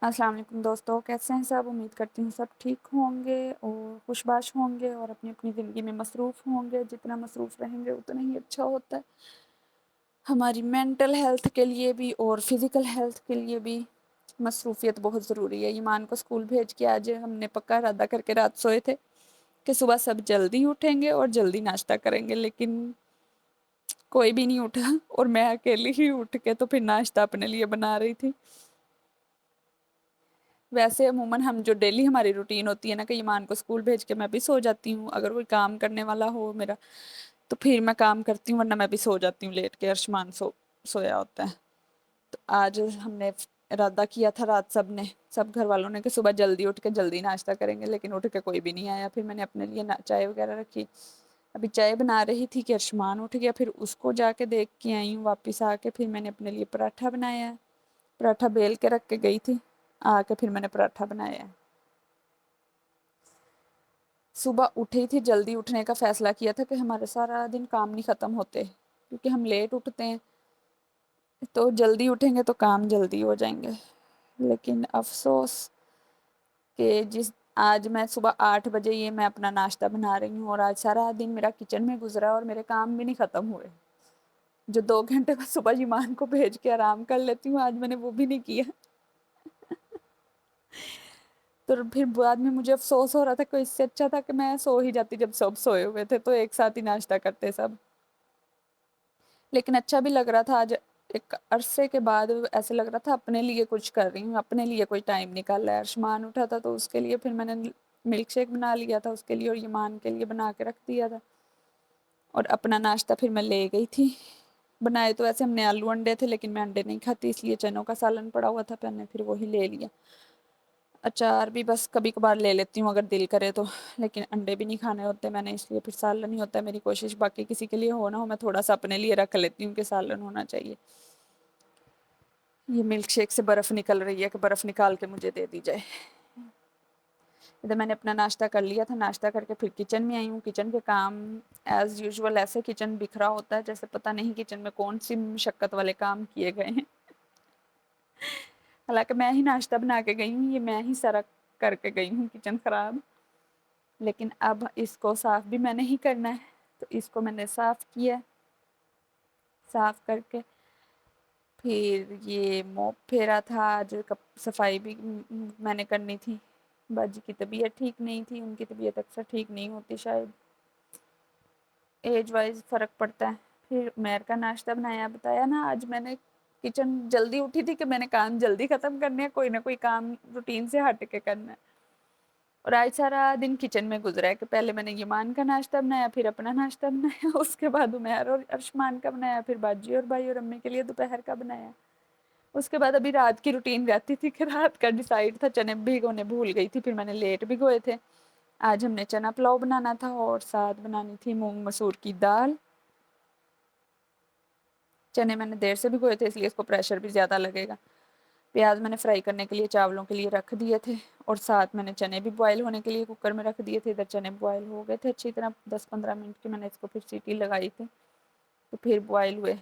السلام علیکم دوستوں، کیسے ہیں سب؟ امید کرتی ہوں سب ٹھیک ہوں گے اور خوش باش ہوں گے اور اپنی اپنی زندگی میں مصروف ہوں گے۔ جتنا مصروف رہیں گے اتنا ہی اچھا ہوتا ہے ہماری مینٹل ہیلتھ کے لیے بھی اور فزیکل ہیلتھ کے لیے بھی۔ مصروفیت بہت ضروری ہے۔ ایمان کو اسکول بھیج کے آج ہم نے پکا ارادہ کر کے رات سوئے تھے کہ صبح سب جلدی اٹھیں گے اور جلدی ناشتہ کریں گے، لیکن کوئی بھی نہیں اٹھا اور میں اکیلی ہی اٹھ کے تو پھر ناشتہ اپنے لیے بنا رہی تھی۔ ویسے عموماً ہم جو ڈیلی ہماری روٹین ہوتی ہے نا کہ ایمان کو اسکول بھیج کے میں بھی سو جاتی ہوں، اگر کوئی کام کرنے والا ہو میرا تو پھر میں کام کرتی ہوں، ورنہ میں بھی سو جاتی ہوں لیٹ کے۔ ارشمان سویا ہوتا ہے۔ تو آج ہم نے ارادہ کیا تھا رات سب گھر والوں نے کہ صبح جلدی اٹھ کے جلدی ناشتہ کریں گے، لیکن اٹھ کے کوئی بھی نہیں آیا۔ پھر میں نے اپنے لیے چائے وغیرہ رکھی، ابھی چائے بنا رہی تھی کہ ارشمان اٹھ گیا، پھر اس کو جا کے دیکھ کے آئی ہوں واپس آ کے۔ پھر میں نے اپنے لیے پراٹھا بنایا، پراٹھا بیل کے رکھ کے گئی تھی، آ کے پھر میں نے پراٹھا بنایا۔ صبح اٹھی تھی، جلدی اٹھنے کا فیصلہ کیا تھا کہ ہمارے سارا دن کام نہیں ختم ہوتے، کیونکہ ہم لیٹ اٹھتے ہیں تو جلدی اٹھیں گے تو کام جلدی ہو جائیں گے۔ لیکن افسوس کہ آج میں صبح 8 بجے یہ میں اپنا ناشتہ بنا رہی ہوں اور آج سارا دن میرا کچن میں گزرا اور میرے کام بھی نہیں ختم ہوئے۔ جو 2 گھنٹے میں صبح ایمان کو بھیج کے آرام کر لیتی ہوں، آج میں نے وہ بھی نہیں کیا۔ تو پھر بعد میں مجھے افسوس ہو رہا تھا کہ اس سے اچھا تھا کہ میں سو ہی جاتی جب سب سوئے ہوئے تھے، تو ایک ساتھ ہی ناشتہ کرتے سب۔ لیکن اچھا بھی لگ رہا تھا، آج ایک عرصے کے بعد ایسے لگ رہا تھا اپنے لیے کچھ کر رہی ہوں، اپنے لیے کوئی ٹائم نکال رہا ہے۔ ارشمان اٹھا تھا تو اس کے لیے پھر میں نے ملک شیک بنا لیا تھا اس کے لیے، اور ایمان کے لیے بنا کے رکھ دیا تھا، اور اپنا ناشتہ پھر میں لے گئی تھی۔ بنائے تو ایسے ہم نے آلو انڈے تھے، لیکن میں انڈے نہیں کھاتی، اس لیے چنوں کا سالن پڑا ہوا تھا، پھر میں نے پھر وہی لے لیا۔ اچار بھی بس کبھی کبھار لے لیتی ہوں اگر دل کرے تو، لیکن انڈے بھی نہیں کھانے ہوتے میں نے، اس لیے پھر سالن نہیں ہوتا ہے میری کوشش، باقی کسی کے لیے ہو نہ ہو میں تھوڑا سا اپنے لیے رکھ لیتی ہوں کہ سالن ہونا چاہیے۔ یہ ملک شیک سے برف نکل رہی ہے کہ برف نکال کے مجھے دے دی جائے۔ ادھر میں نے اپنا ناشتہ کر لیا تھا، ناشتہ کر کے پھر کچن میں آئی ہوں۔ کچن کے کام ایز یوزول ایسے کچن بکھرا ہوتا ہے جیسے پتہ نہیں کچن میں کون سی مشقت والے کام کیے گئے ہیں۔ حالانکہ میں ہی ناشتہ بنا کے گئی ہوں، یہ میں ہی سارا کر کے گئی ہوں کچن خراب، لیکن اب اس کو صاف بھی میں نے ہی کرنا ہے، تو اس کو میں نے صاف کیا، صاف کر کے پھر یہ موپ پھیرا تھا، جو صفائی بھی میں نے کرنی تھی۔ باجی کی طبیعت ٹھیک نہیں تھی، ان کی طبیعت اکثر ٹھیک نہیں ہوتی، شاید ایج وائز فرق پڑتا ہے۔ پھر میر کا ناشتہ بنایا، بتایا نا آج میں نے کچن جلدی اٹھی تھی کہ میں نے کام جلدی ختم کرنے ہیں، کوئی نہ کوئی کام روٹین سے ہٹ کے کرنا ہے، اور آج سارا دن کچن میں گزرا ہے کہ پہلے میں نے ایمان کا ناشتہ بنایا، پھر اپنا ناشتہ بنایا، اس کے بعد عمیر اور ارشمان کا بنایا، پھر باجی اور بھائی اور امی کے لیے دوپہر کا بنایا۔ اس کے بعد ابھی رات کی روٹین رہتی تھی کہ رات کا ڈیسائیڈ تھا، چنے بھگونے بھول گئی تھی، پھر میں نے لیٹ بھگوئے تھے۔ آج ہم نے چنا پلاؤ بنانا تھا اور ساتھ بنانی تھی مونگ مسور کی دال۔ چنے میں نے دیر سے بھگوئے تھے، اس لیے اس کو پریشر بھی زیادہ لگے گا۔ پیاز میں نے فرائی کرنے کے لیے چاولوں کے لیے رکھ دیے تھے، اور ساتھ میں نے چنے بھی بوائل ہونے کے لیے کوکر میں رکھ دیے تھے۔ ادھر چنے بوائل ہو گئے تھے اچھی طرح، 10-15 منٹ کی میں نے اس کو پھر سیٹی لگائی تھی تو پھر بوائل ہوئے۔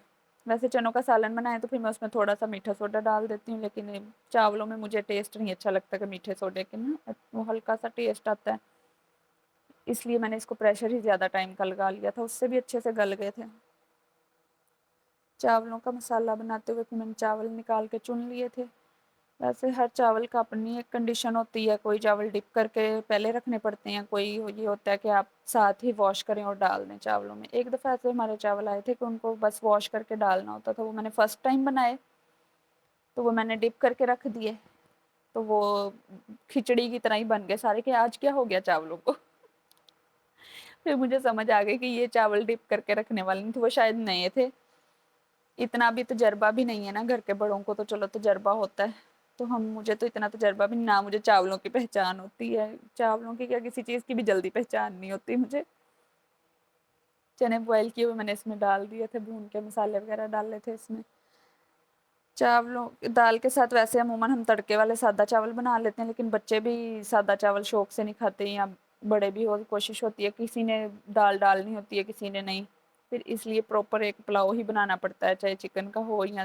ویسے چنوں کا سالن بنائے تو پھر میں اس میں تھوڑا سا میٹھا سوڈا ڈال دیتی ہوں، لیکن چاولوں میں مجھے ٹیسٹ نہیں اچھا لگتا کہ میٹھے سوڈے کے نا، وہ ہلکا سا ٹیسٹ آتا ہے، اس لیے میں نے اس کو پریشر ہی زیادہ ٹائم کا لگا لیا تھا، اس سے بھی اچھے سے گل گئے تھے۔ چاولوں کا مسالہ بناتے ہوئے پھر میں نے چاول نکال کے چن لیے تھے۔ ویسے ہر چاول کا اپنی ایک کنڈیشن ہوتی ہے، کوئی چاول ڈپ کر کے پہلے رکھنے پڑتے ہیں، کوئی یہ ہوتا ہے کہ آپ ساتھ ہی واش کریں اور ڈال دیں چاولوں میں۔ ایک دفعہ ایسے ہمارے چاول آئے تھے کہ ان کو بس واش کر کے ڈالنا ہوتا تھا، وہ میں نے فرسٹ ٹائم بنائے تو وہ میں نے ڈپ کر کے رکھ دیے، تو وہ کھچڑی کی طرح ہی بن گئے سارے، کہ آج کیا ہو گیا چاولوں کو۔ پھر مجھے سمجھ آ گئی کہ یہ چاول ڈپ کر کے رکھنے والے نہیں تھے، وہ شاید نئے تھے، اتنا بھی تجربہ بھی نہیں ہے نا، گھر کے بڑوں کو تو چلو تجربہ ہوتا ہے، تو مجھے تو اتنا تجربہ بھی نہیں، نہ مجھے چاولوں کی پہچان ہوتی ہے، چاولوں کی کیا کسی چیز کی بھی جلدی پہچان نہیں ہوتی مجھے۔ چنے بوائل کیے ہوئے میں نے اس میں ڈال دیے تھے، بھون کے مسالے وغیرہ ڈالے تھے اس میں۔ چاولوں دال کے ساتھ ویسے عموماً ہم تڑکے والے سادہ چاول بنا لیتے ہیں، لیکن بچے بھی سادہ چاول شوق سے نہیں کھاتے، یا بڑے بھی ہو کوشش ہوتی ہے، کسی نے دال ڈالنی ہوتی ہے کسی نے نہیں، پھر اس لیے پراپر ایک پلاؤ ہی بنانا پڑتا ہے، چاہے چکن کا ہو یا